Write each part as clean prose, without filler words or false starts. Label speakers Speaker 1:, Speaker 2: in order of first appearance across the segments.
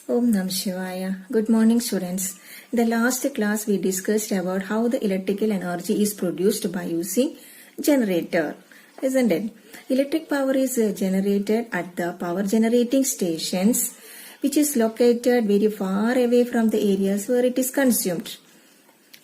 Speaker 1: Om Nam Shivaya. Good morning, students. In the last class, we discussed about how the electrical energy is produced by using generator, isn't it? Electric power is generated at the power generating stations, which is located very far away from the areas where it is consumed.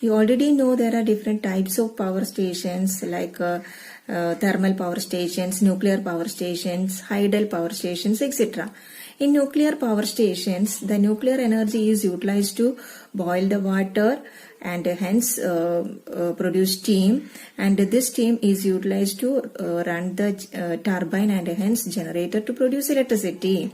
Speaker 1: You already know there are different types of power stations like thermal power stations, nuclear power stations, hydel power stations, etc. In nuclear power stations, the nuclear energy is utilized to boil the water and hence produce steam, and this steam is utilized to run the turbine and hence generator to produce electricity.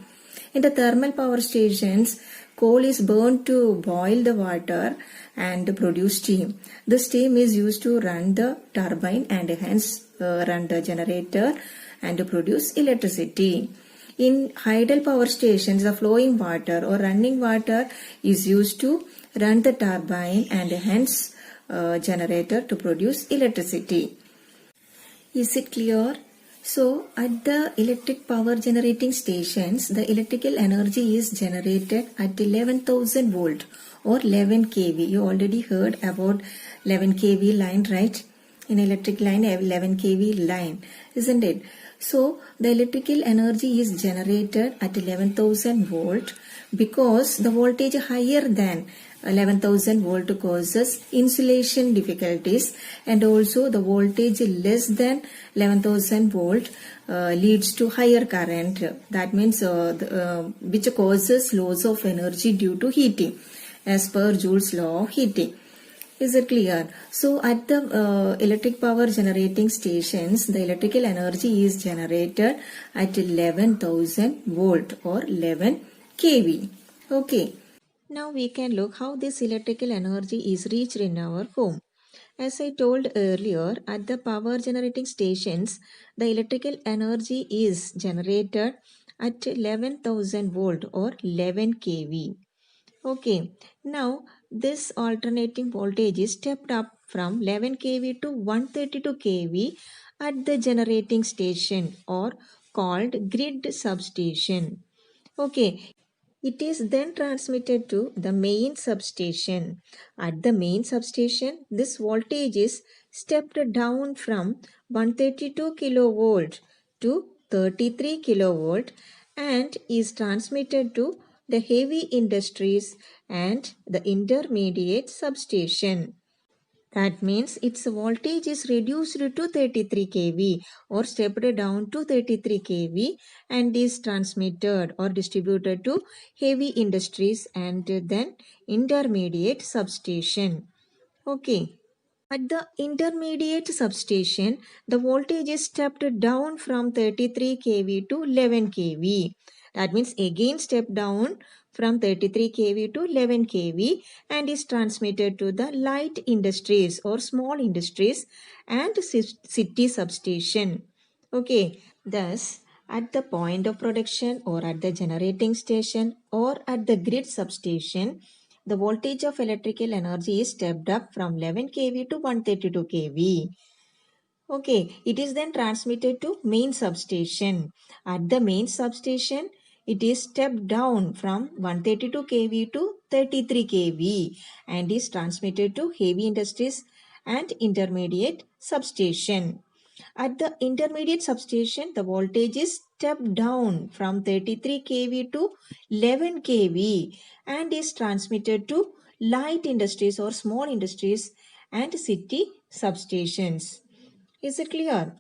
Speaker 1: In the thermal power stations, coal is burned to boil the water and produce steam. The steam is used to run the turbine and hence run the generator and produce electricity. In hydel power stations, the flowing water or running water is used to run the turbine and hence generator to produce electricity. Is it clear? So, at the electric power generating stations, the electrical energy is generated at 11,000 volt or 11 kV. You already heard about 11 kV line, right? In electric line, 11 kV line, isn't it? So, the electrical energy is generated at 11,000 volt because the voltage higher than 11,000 volt causes insulation difficulties, and also the voltage less than 11,000 volt leads to higher current. That means which causes loss of energy due to heating as per Joule's law of heating. Is it clear? So at the electric power generating stations, the electrical energy is generated at 11,000 volt or 11 kV. Okay. Now we can look how this electrical energy is reached in our home. As I told earlier, at the power generating stations, the electrical energy is generated at 11,000 volt or 11 kV. Okay, now this alternating voltage is stepped up from 11 kV to 132 kV at the generating station or called grid substation. Okay, it is then transmitted to the main substation. At the main substation, this voltage is stepped down from 132 kilovolt to 33 kilovolt and is transmitted to the heavy industries and the intermediate substation. That means its voltage is reduced to 33 kV or stepped down to 33 kV and is transmitted or distributed to heavy industries and then intermediate substation. Okay. At the intermediate substation, the voltage is stepped down from 33 kV to 11 kV. That means again step down from 33 kV to 11 kV and is transmitted to the light industries or small industries and city substation. Okay, thus at the point of production or at the generating station or at the grid substation, the voltage of electrical energy is stepped up from 11 kV to 132 kV. Okay, it is then transmitted to main substation. At the main substation, it is stepped down from 132 kV to 33 kV and is transmitted to heavy industries and intermediate substation. At the intermediate substation, the voltage is stepped down from 33 kV to 11 kV and is transmitted to light industries or small industries and city substations. Is it clear?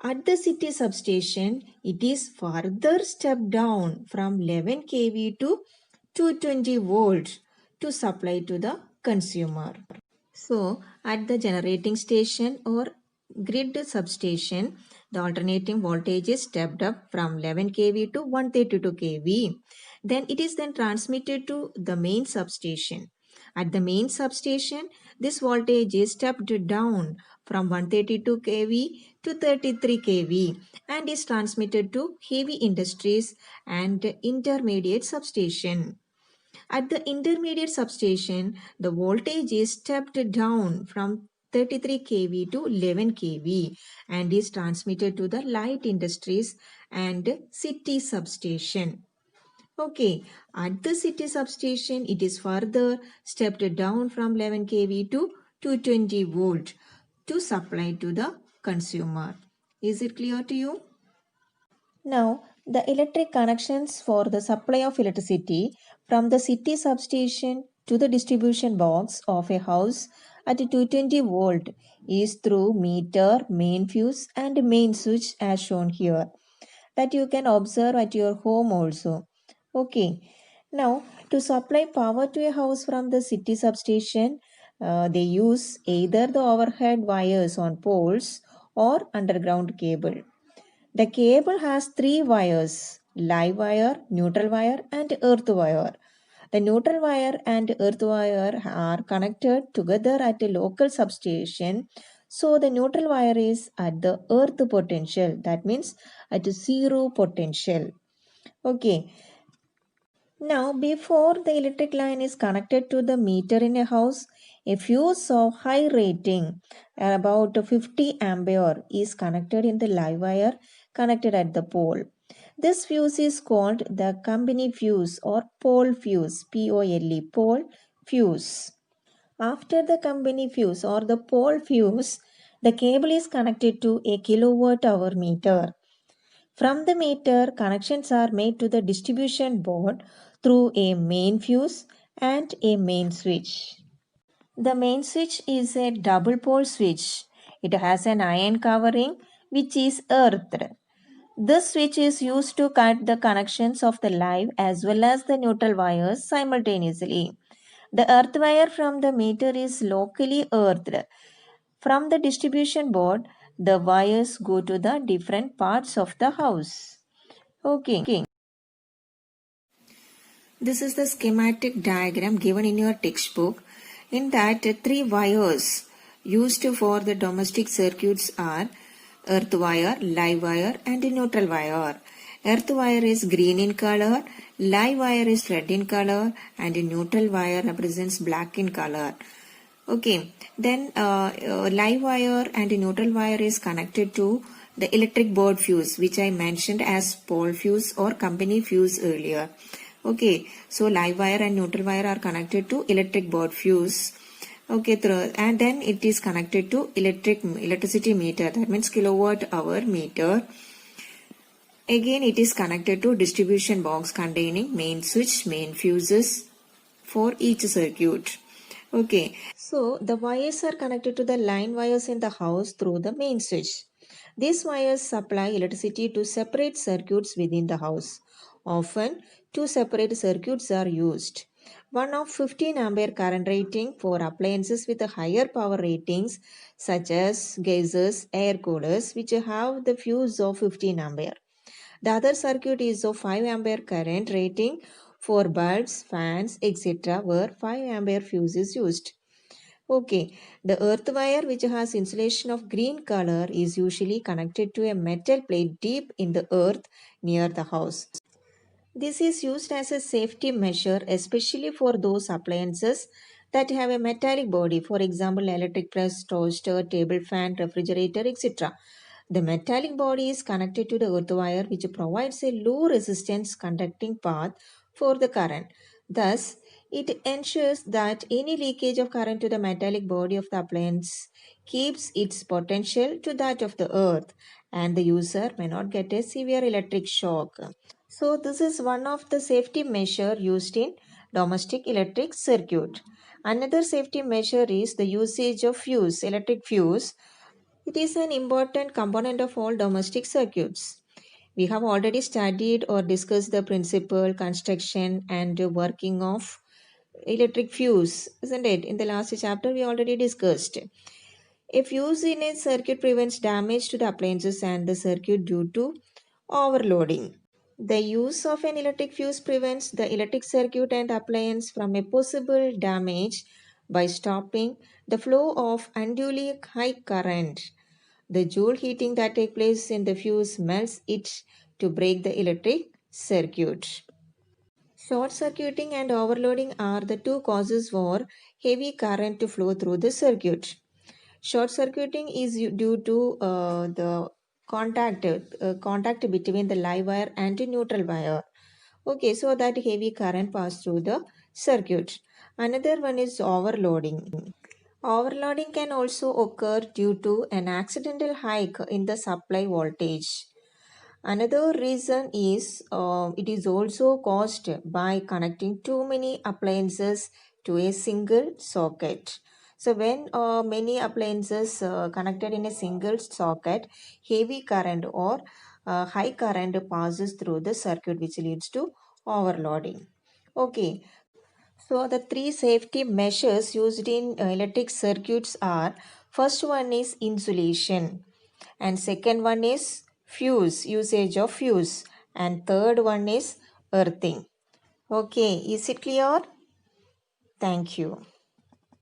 Speaker 1: At the city substation, it is further stepped down from 11 kV to 220 volts to supply to the consumer. So, at the generating station or grid substation, the alternating voltage is stepped up from 11 kV to 132 kV. Then it is then transmitted to the main substation. At the main substation, this voltage is stepped down from 132 kV to 33 kV and is transmitted to heavy industries and intermediate substation. At the intermediate substation, the voltage is stepped down from 33 kV to 11 kV and is transmitted to the light industries and city substation. Okay, at the city substation, it is further stepped down from 11 kV to 220 volt to supply to the consumer. Is it clear to you? Now, the electric connections for the supply of electricity from the city substation to the distribution box of a house at 220 volt is through meter, main fuse and main switch as shown here, that you can observe at your home also. Okay, now to supply power to a house from the city substation, they use either the overhead wires on poles or underground cable. The cable has three wires: live wire, neutral wire, and earth wire. The neutral wire and earth wire are connected together at a local substation. So the neutral wire is at the earth potential, that means at zero potential. Okay, now, before the electric line is connected to the meter in a house, a fuse of high rating, about 50 ampere, is connected in the live wire connected at the pole. This fuse is called the company fuse or pole fuse, POLE, pole fuse. After the company fuse or the pole fuse, the cable is connected to a kilowatt hour meter. From the meter, connections are made to the distribution board through a main fuse and a main switch. The main switch is a double pole switch. It has an iron covering which is earthed. This switch is used to cut the connections of the live as well as the neutral wires simultaneously. The earth wire from the meter is locally earthed. From the distribution board, the wires go to the different parts of the house. Okay. This is the schematic diagram given in your textbook. In that, three wires used for the domestic circuits are earth wire, live wire and neutral wire. Earth wire is green in color, live wire is red in color and neutral wire represents black in color. Okay, then live wire and neutral wire is connected to the electric board fuse, which I mentioned as pole fuse or company fuse earlier. Okay, so live wire and neutral wire are connected to electric board fuse. Okay, and then it is connected to electricity meter, that means kilowatt hour meter. Again, it is connected to distribution box containing main switch, main fuses for each circuit. Okay, so the wires are connected to the line wires in the house through the main switch. These wires supply electricity to separate circuits within the house. Often, two separate circuits are used. One of 15 ampere current rating for appliances with higher power ratings such as geysers, air coolers, which have the fuse of 15 ampere. The other circuit is of 5 ampere current rating for bulbs, fans, etc. where 5 ampere fuse is used. Okay, the earth wire which has insulation of green color is usually connected to a metal plate deep in the earth near the house. This is used as a safety measure, especially for those appliances that have a metallic body, for example, electric press, toaster, table fan, refrigerator, etc. The metallic body is connected to the earth wire, which provides a low resistance conducting path for the current. Thus, it ensures that any leakage of current to the metallic body of the appliance keeps its potential to that of the earth, and the user may not get a severe electric shock. So this is one of the safety measure used in domestic electric circuit. Another safety measure is the usage of fuse, electric fuse. It is an important component of all domestic circuits. We have already studied or discussed the principle, construction and working of electric fuse, isn't it? In the last chapter we already discussed. A fuse in a circuit prevents damage to the appliances and the circuit due to overloading. The use of an electric fuse prevents the electric circuit and appliance from a possible damage by stopping the flow of unduly high current. The joule heating that takes place in the fuse melts it to break the electric circuit. Short circuiting and overloading are the two causes for heavy current to flow through the circuit. Short circuiting is due to the contact between the live wire and the neutral wire. Okay, so that heavy current pass through the circuit. Another one is overloading. Overloading can also occur due to an accidental hike in the supply voltage. Another reason is it is also caused by connecting too many appliances to a single socket. So when many appliances connected in a single socket, heavy current or high current passes through the circuit, which leads to overloading. Okay, so the three safety measures used in electric circuits are: first one is insulation, and second one is fuse, usage of fuse, and third one is earthing. Okay, is it clear? Thank you.